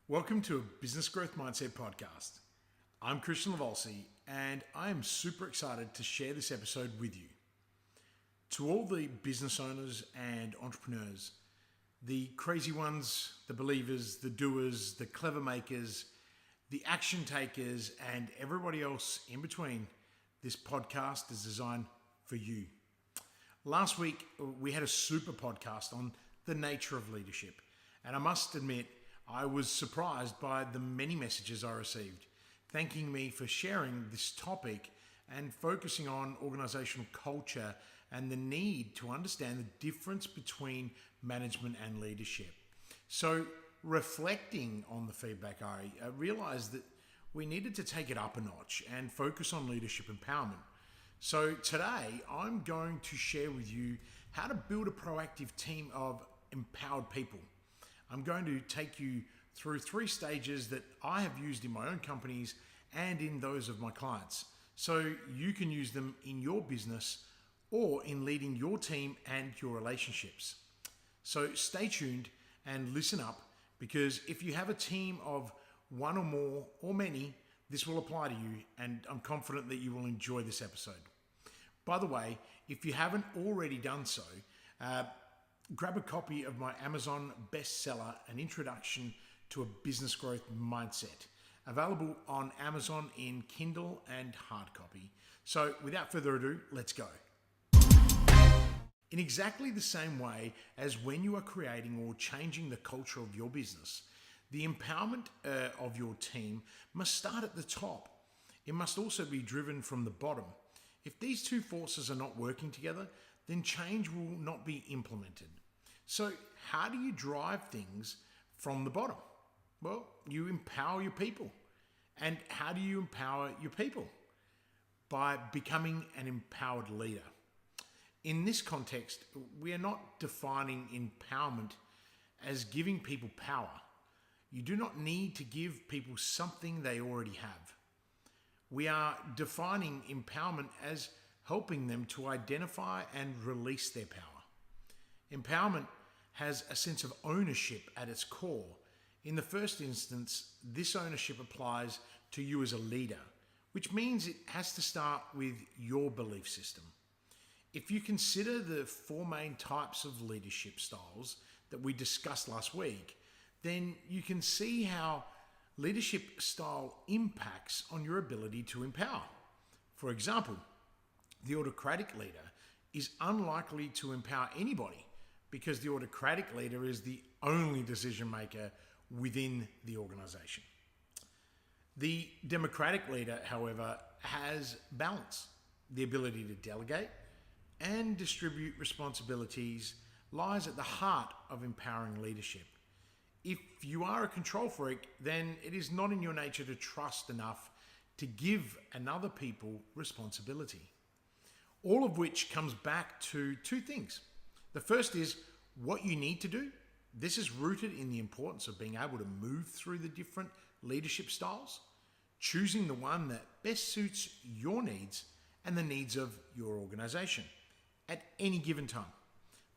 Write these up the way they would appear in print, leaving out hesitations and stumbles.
Welcome to a Business Growth Mindset podcast. I'm Kristian Livolsi, and I am super excited to share this episode with you. To all the business owners and entrepreneurs, the crazy ones, the believers, the doers, the clever makers, the action takers, and everybody else in between, this podcast is designed for you. Last week, we had a super podcast on the nature of leadership, and I must admit, I was surprised by the many messages I received, thanking me for sharing this topic and focusing on organizational culture and the need to understand the difference between management and leadership. So, reflecting on the feedback, I realized that we needed to take it up a notch and focus on leadership empowerment. So today, I'm going to share with you how to build a proactive team of empowered people. I'm going to take you through 3 stages that I have used in my own companies and in those of my clients, so you can use them in your business or in leading your team and your relationships. So stay tuned and listen up, because if you have a team of one or more or many, this will apply to you, and I'm confident that you will enjoy this episode. By the way, if you haven't already done so, grab a copy of my Amazon bestseller, An Introduction to a Business Growth Mindset, available on Amazon in Kindle and hard copy. So without further ado, let's go. In exactly the same way as when you are creating or changing the culture of your business, the empowerment of your team must start at the top. It must also be driven from the bottom. If these two forces are not working together, then change will not be implemented. So how do you drive things from the bottom? Well, you empower your people. And how do you empower your people? By becoming an empowered leader. In this context, we are not defining empowerment as giving people power. You do not need to give people something they already have. We are defining empowerment as helping them to identify and release their power. Empowerment has a sense of ownership at its core. In the first instance, this ownership applies to you as a leader, which means it has to start with your belief system. If you consider the 4 main types of leadership styles that we discussed last week, then you can see how leadership style impacts on your ability to empower. For example, the autocratic leader is unlikely to empower anybody because the autocratic leader is the only decision maker within the organization. The democratic leader, however, has balance. The ability to delegate and distribute responsibilities lies at the heart of empowering leadership. If you are a control freak, then it is not in your nature to trust enough to give another people responsibility. All of which comes back to 2 things. The first is what you need to do. This is rooted in the importance of being able to move through the different leadership styles, choosing the one that best suits your needs and the needs of your organization at any given time.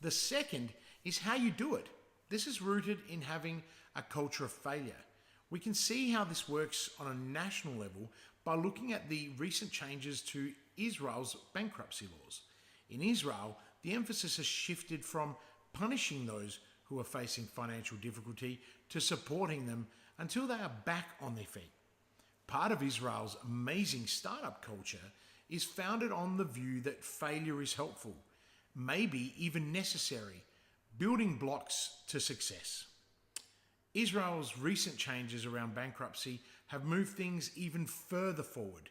The second is how you do it. This is rooted in having a culture of failure. We can see how this works on a national level by looking at the recent changes to Israel's bankruptcy laws. In Israel, the emphasis has shifted from punishing those who are facing financial difficulty to supporting them until they are back on their feet. Part of Israel's amazing startup culture is founded on the view that failure is helpful, maybe even necessary, building blocks to success. Israel's recent changes around bankruptcy have moved things even further forward.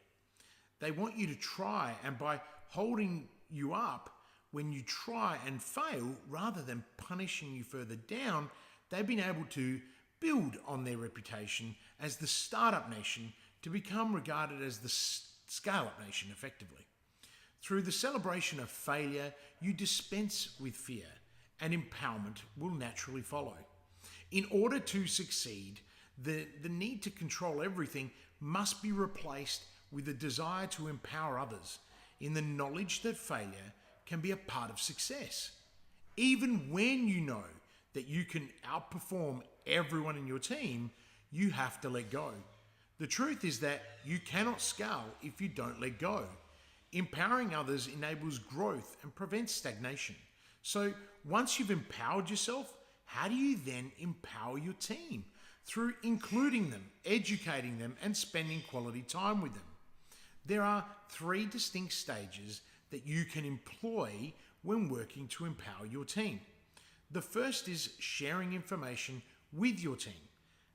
They want you to try, and by holding you up when you try and fail, rather than punishing you further down, they've been able to build on their reputation as the startup nation to become regarded as the scale-up nation effectively. Through the celebration of failure, you dispense with fear, and empowerment will naturally follow. In order to succeed, the need to control everything must be replaced with a desire to empower others in the knowledge that failure can be a part of success. Even when you know that you can outperform everyone in your team, you have to let go. The truth is that you cannot scale if you don't let go. Empowering others enables growth and prevents stagnation. So once you've empowered yourself, how do you then empower your team? Through including them, educating them, and spending quality time with them. There are 3 distinct stages that you can employ when working to empower your team. The first is sharing information with your team.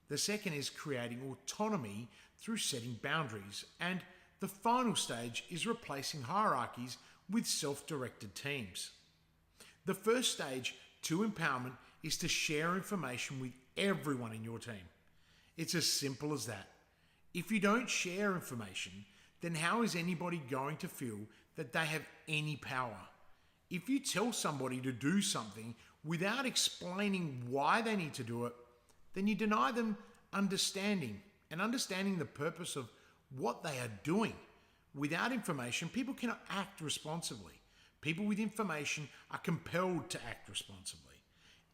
The second is creating autonomy through setting boundaries. And the final stage is replacing hierarchies with self-directed teams. The first stage to empowerment is to share information with everyone in your team. It's as simple as that. If you don't share information, then how is anybody going to feel that they have any power? If you tell somebody to do something without explaining why they need to do it, then you deny them understanding the purpose of what they are doing. Without information, people cannot act responsibly. People with information are compelled to act responsibly.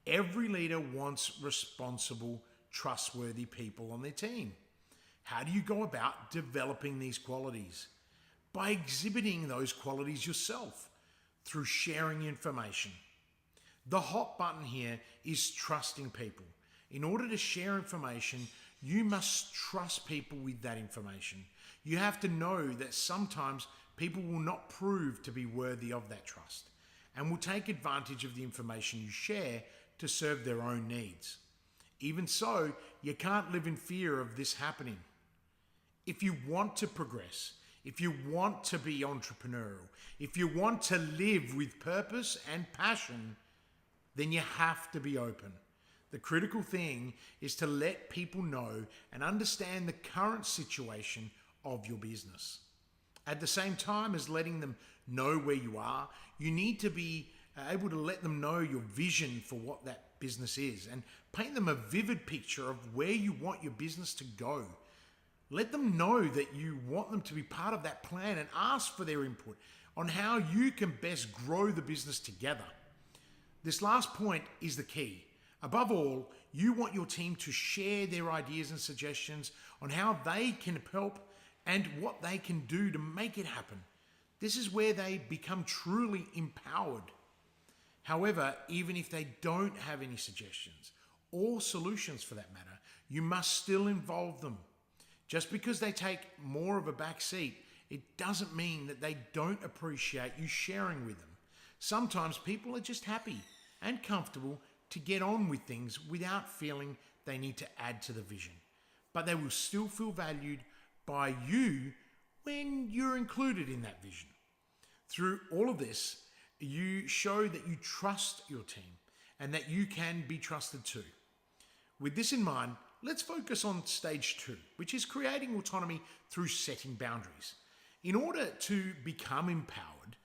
Every leader wants responsible, trustworthy people on their team. How do you go about developing these qualities? By exhibiting those qualities yourself through sharing information. The hot button here is trusting people. In order to share information, you must trust people with that information. You have to know that sometimes people will not prove to be worthy of that trust and will take advantage of the information you share to serve their own needs. Even so, you can't live in fear of this happening. If you want to progress, if you want to be entrepreneurial, if you want to live with purpose and passion, then you have to be open. The critical thing is to let people know and understand the current situation of your business. At the same time as letting them know where you are, you need to be able to let them know your vision for what that business is and paint them a vivid picture of where you want your business to go. Let them know that you want them to be part of that plan and ask for their input on how you can best grow the business together. This last point is the key. Above all, you want your team to share their ideas and suggestions on how they can help and what they can do to make it happen. This is where they become truly empowered. However, even if they don't have any suggestions or solutions for that matter, you must still involve them. Just because they take more of a back seat, it doesn't mean that they don't appreciate you sharing with them. Sometimes people are just happy and comfortable to get on with things without feeling they need to add to the vision. But they will still feel valued by you when you're included in that vision. Through all of this, you show that you trust your team and that you can be trusted too. With this in mind, let's focus on stage 2, which is creating autonomy through setting boundaries. In order to become empowered,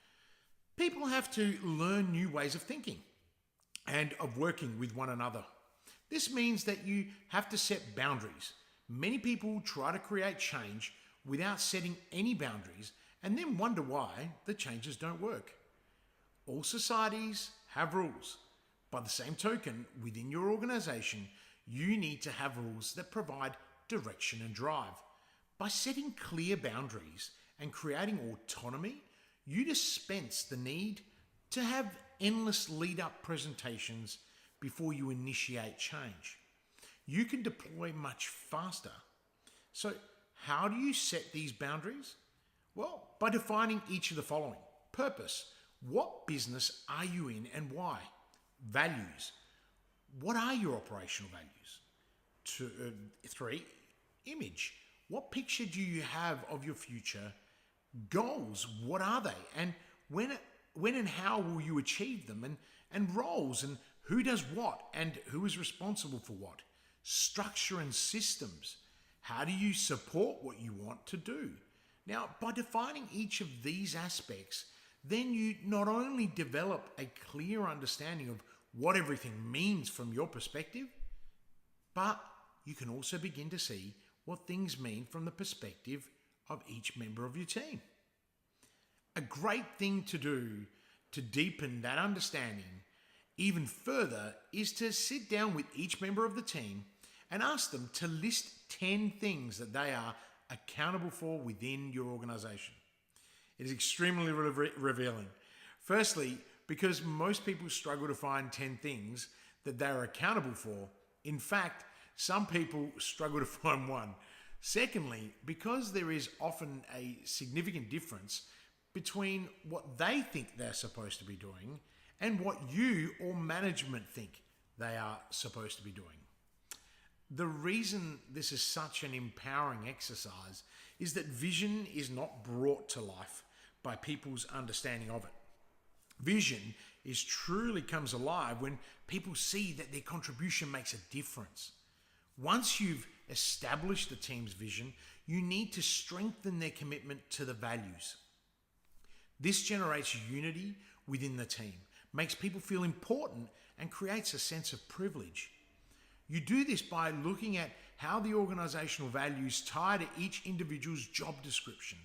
people have to learn new ways of thinking and of working with one another. This means that you have to set boundaries. Many people try to create change without setting any boundaries and then wonder why the changes don't work. All societies have rules. By the same token, within your organization, you need to have rules that provide direction and drive. By setting clear boundaries and creating autonomy, you dispense the need to have endless lead-up presentations before you initiate change. You can deploy much faster. So how do you set these boundaries? Well, by defining each of the following. Purpose. What business are you in and why? Values. What are your operational values? 3, image. What picture do you have of your future? Goals. What are they? And when and how will you achieve them? And roles and who does what and who is responsible for what? Structure and systems. How do you support what you want to do? Now, by defining each of these aspects, then you not only develop a clear understanding of what everything means from your perspective, but you can also begin to see what things mean from the perspective of each member of your team. A great thing to do to deepen that understanding even further is to sit down with each member of the team and ask them to list 10 things that they are accountable for within your organization. It is extremely revealing. Firstly, because most people struggle to find 10 things that they are accountable for. In fact, some people struggle to find one. Secondly, because there is often a significant difference between what they think they're supposed to be doing and what you or management think they are supposed to be doing. The reason this is such an empowering exercise is that vision is not brought to life by people's understanding of it. Vision truly comes alive when people see that their contribution makes a difference. Once you've established the team's vision, you need to strengthen their commitment to the values. This generates unity within the team, makes people feel important, and creates a sense of privilege. You do this by looking at how the organizational values tie to each individual's job description.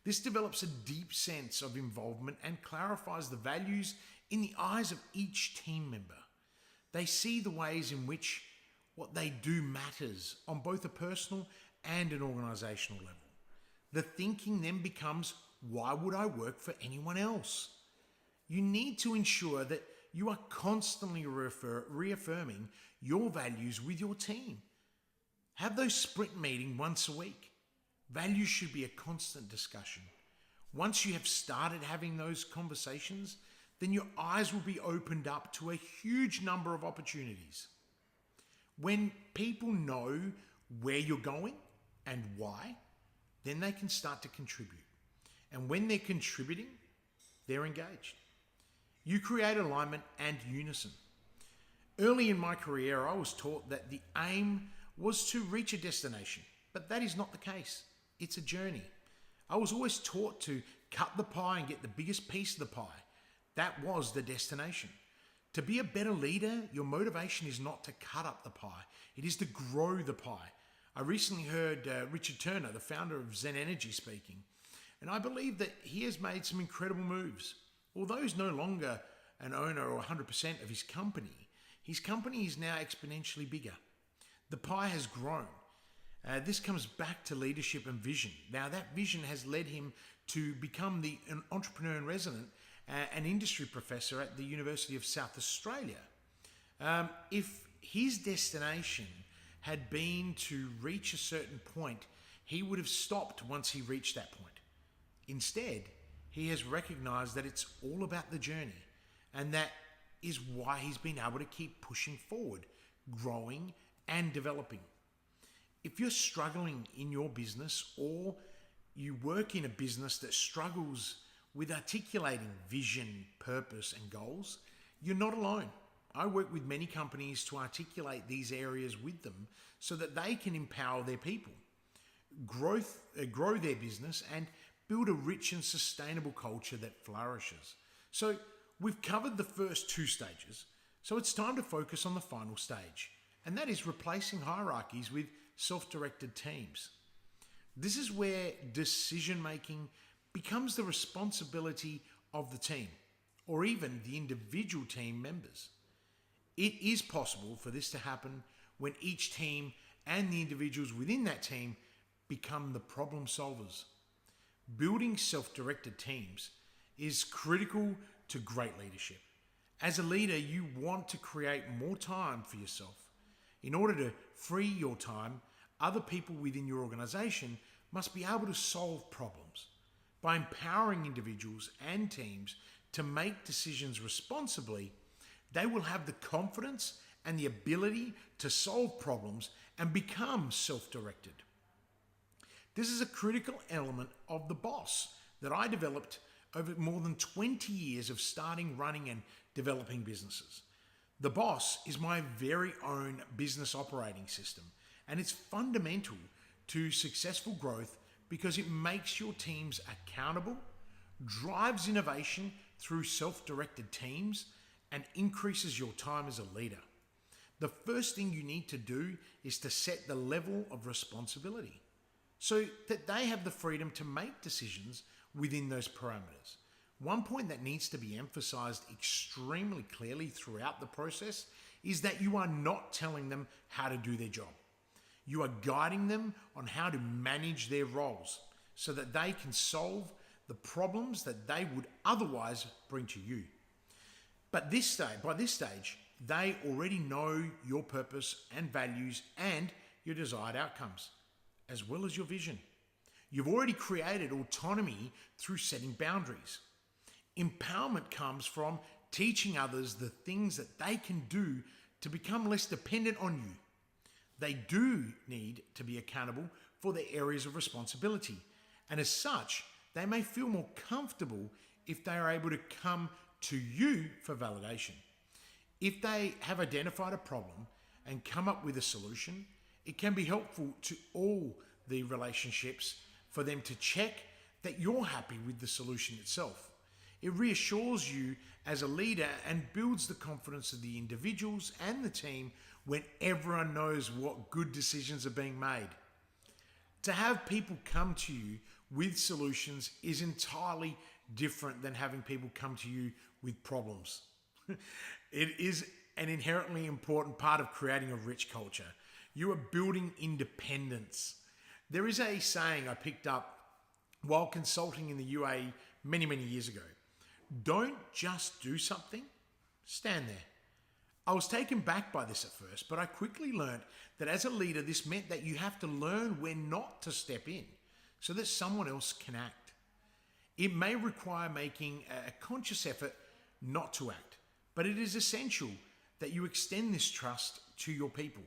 This develops a deep sense of involvement and clarifies the values in the eyes of each team member. They see the ways in which what they do matters on both a personal and an organizational level. The thinking then becomes, why would I work for anyone else? You need to ensure that you are constantly reaffirming your values with your team. Have those sprint meetings once a week. Values should be a constant discussion. Once you have started having those conversations, then your eyes will be opened up to a huge number of opportunities. When people know where you're going and why, then they can start to contribute. And when they're contributing, they're engaged. You create alignment and unison. Early in my career, I was taught that the aim was to reach a destination, but that is not the case. It's a journey. I was always taught to cut the pie and get the biggest piece of the pie. That was the destination. To be a better leader, your motivation is not to cut up the pie. It is to grow the pie. I recently heard Richard Turner, the founder of Zen Energy, speaking, and I believe that he has made some incredible moves. Although he's no longer an owner or 100% of his company is now exponentially bigger. The pie has grown. This comes back to leadership and vision. Now, that vision has led him to become an entrepreneur in resident, an industry professor at the University of South Australia. If his destination had been to reach a certain point, he would have stopped once he reached that point. Instead, he has recognized that it's all about the journey, and that is why he's been able to keep pushing forward, growing and developing. If you're struggling in your business, or you work in a business that struggles with articulating vision, purpose, and goals, you're not alone. I work with many companies to articulate these areas with them so that they can empower their people, grow their business, and build a rich and sustainable culture that flourishes. So we've covered the first two stages, so it's time to focus on the final stage, and that is replacing hierarchies with self-directed teams. This is where decision-making becomes the responsibility of the team, or even the individual team members. It is possible for this to happen when each team and the individuals within that team become the problem solvers. Building self-directed teams is critical to great leadership. As a leader, you want to create more time for yourself. In order to free your time, other people within your organization must be able to solve problems. By empowering individuals and teams to make decisions responsibly, they will have the confidence and the ability to solve problems and become self-directed. This is a critical element of the boss that I developed over more than 20 years of starting, running, and developing businesses. The boss is my very own business operating system, and it's fundamental to successful growth because it makes your teams accountable, drives innovation through self-directed teams, and increases your time as a leader. The first thing you need to do is to set the level of responsibility so that they have the freedom to make decisions within those parameters. One point that needs to be emphasized extremely clearly throughout the process is that you are not telling them how to do their job. You are guiding them on how to manage their roles so that they can solve the problems that they would otherwise bring to you. But by this stage, they already know your purpose and values and your desired outcomes, as well as your vision. You've already created autonomy through setting boundaries. Empowerment comes from teaching others the things that they can do to become less dependent on you. They do need to be accountable for their areas of responsibility, and as such, they may feel more comfortable if they are able to come to you for validation. If they have identified a problem and come up with a solution, it can be helpful to all the relationships for them to check that you're happy with the solution itself. It reassures you as a leader and builds the confidence of the individuals and the team when everyone knows what good decisions are being made. To have people come to you with solutions is entirely different than having people come to you with problems. It is an inherently important part of creating a rich culture. You are building independence. There is a saying I picked up while consulting in the UAE many years ago. Don't just do something, stand there. I was taken back by this at first, but I quickly learned that as a leader, this meant that you have to learn when not to step in so that someone else can act. It may require making a conscious effort not to act, but it is essential that you extend this trust to your people.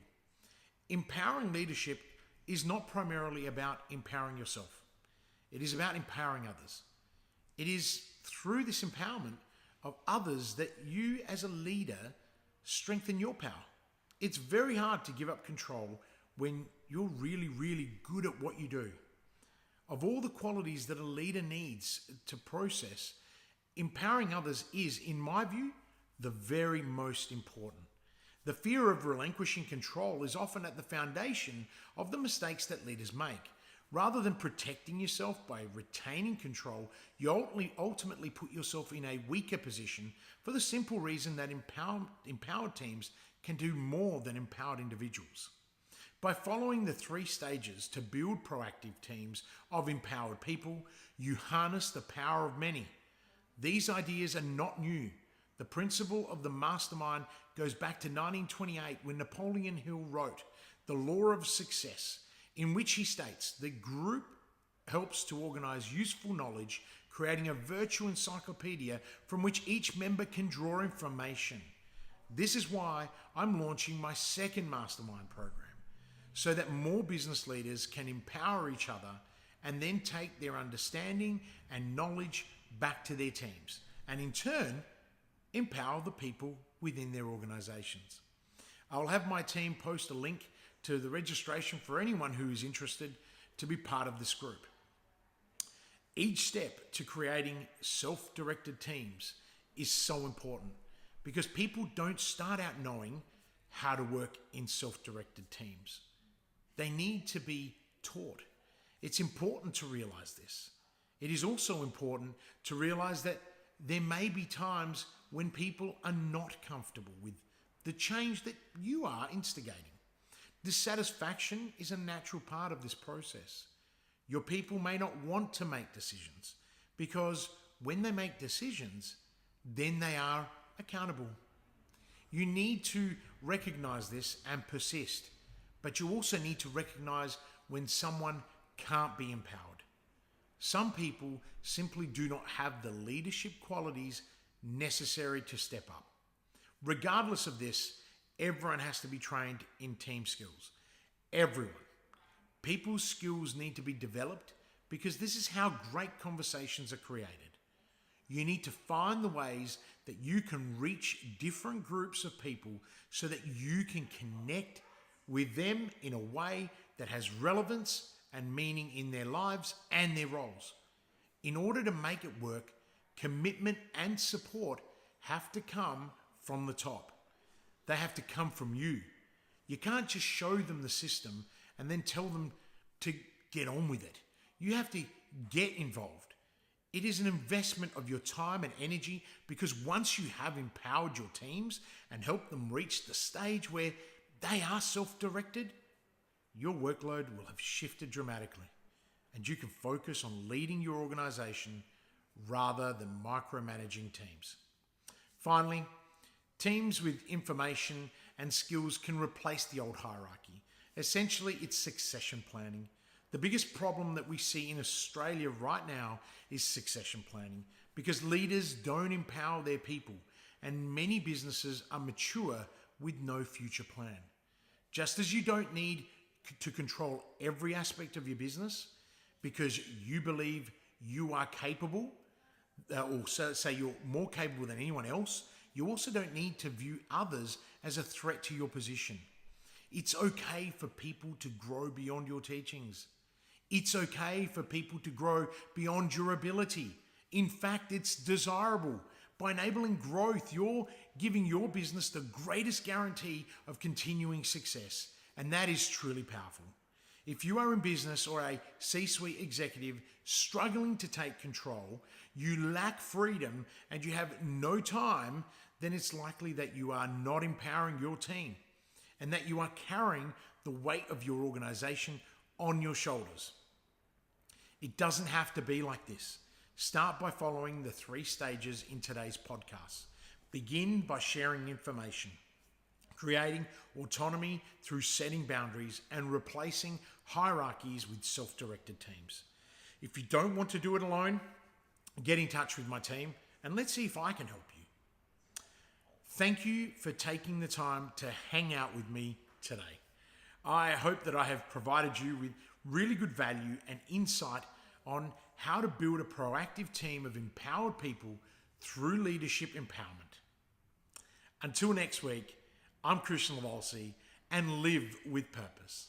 Empowering leadership is not primarily about empowering yourself. It is about empowering others. It is through this empowerment of others that you as a leader strengthen your power. It's very hard to give up control when you're really good at what you do. Of all the qualities that a leader needs to process, empowering others is, in my view, the very most important. The fear of relinquishing control is often at the foundation of the mistakes that leaders make. Rather than protecting yourself by retaining control, you ultimately put yourself in a weaker position for the simple reason that empowered teams can do more than empowered individuals. By following the 3 stages to build proactive teams of empowered people, you harness the power of many. These ideas are not new. The principle of the mastermind goes back to 1928 when Napoleon Hill wrote The Law of Success, in which he states the group helps to organize useful knowledge, creating a virtual encyclopedia from which each member can draw information. This is why I'm launching my second mastermind program, so that more business leaders can empower each other and then take their understanding and knowledge back to their teams, and in turn, empower the people within their organizations. I'll have my team post a link to the registration for anyone who is interested to be part of this group. Each step to creating self-directed teams is so important because people don't start out knowing how to work in self-directed teams. They need to be taught. It's important to realize this. It is also important to realize that there may be times when people are not comfortable with the change that you are instigating. Dissatisfaction is a natural part of this process. Your people may not want to make decisions because when they make decisions, then they are accountable. You need to recognize this and persist, but you also need to recognize when someone can't be empowered. Some people simply do not have the leadership qualities necessary to step up. Regardless of this, everyone has to be trained in team skills. Everyone. People's skills need to be developed because this is how great conversations are created. You need to find the ways that you can reach different groups of people so that you can connect with them in a way that has relevance and meaning in their lives and their roles. In order to make it work, commitment and support have to come from the top. They have to come from you. You can't just show them the system and then tell them to get on with it. You have to get involved. It is an investment of your time and energy because once you have empowered your teams and helped them reach the stage where they are self-directed, your workload will have shifted dramatically, and you can focus on leading your organization rather than micromanaging teams. Finally, teams with information and skills can replace the old hierarchy. Essentially, it's succession planning. The biggest problem that we see in Australia right now is succession planning because leaders don't empower their people, and many businesses are mature with no future plan. Just as you don't need to control every aspect of your business because you believe you are capable, or say you're more capable than anyone else, you also don't need to view others as a threat to your position. It's okay for people to grow beyond your teachings. It's okay for people to grow beyond your ability. In fact, it's desirable. By enabling growth, you're giving your business the greatest guarantee of continuing success, and that is truly powerful. If you are in business or a C-suite executive struggling to take control, you lack freedom, and you have no time, then it's likely that you are not empowering your team and that you are carrying the weight of your organization on your shoulders. It doesn't have to be like this. Start by following the 3 stages in today's podcast. Begin by sharing information, creating autonomy through setting boundaries, and replacing hierarchies with self-directed teams. If you don't want to do it alone, get in touch with my team and let's see if I can help you. Thank you for taking the time to hang out with me today. I hope that I have provided you with really good value and insight on how to build a proactive team of empowered people through leadership empowerment. Until next week, I'm Kristian Livolsi, and live with purpose.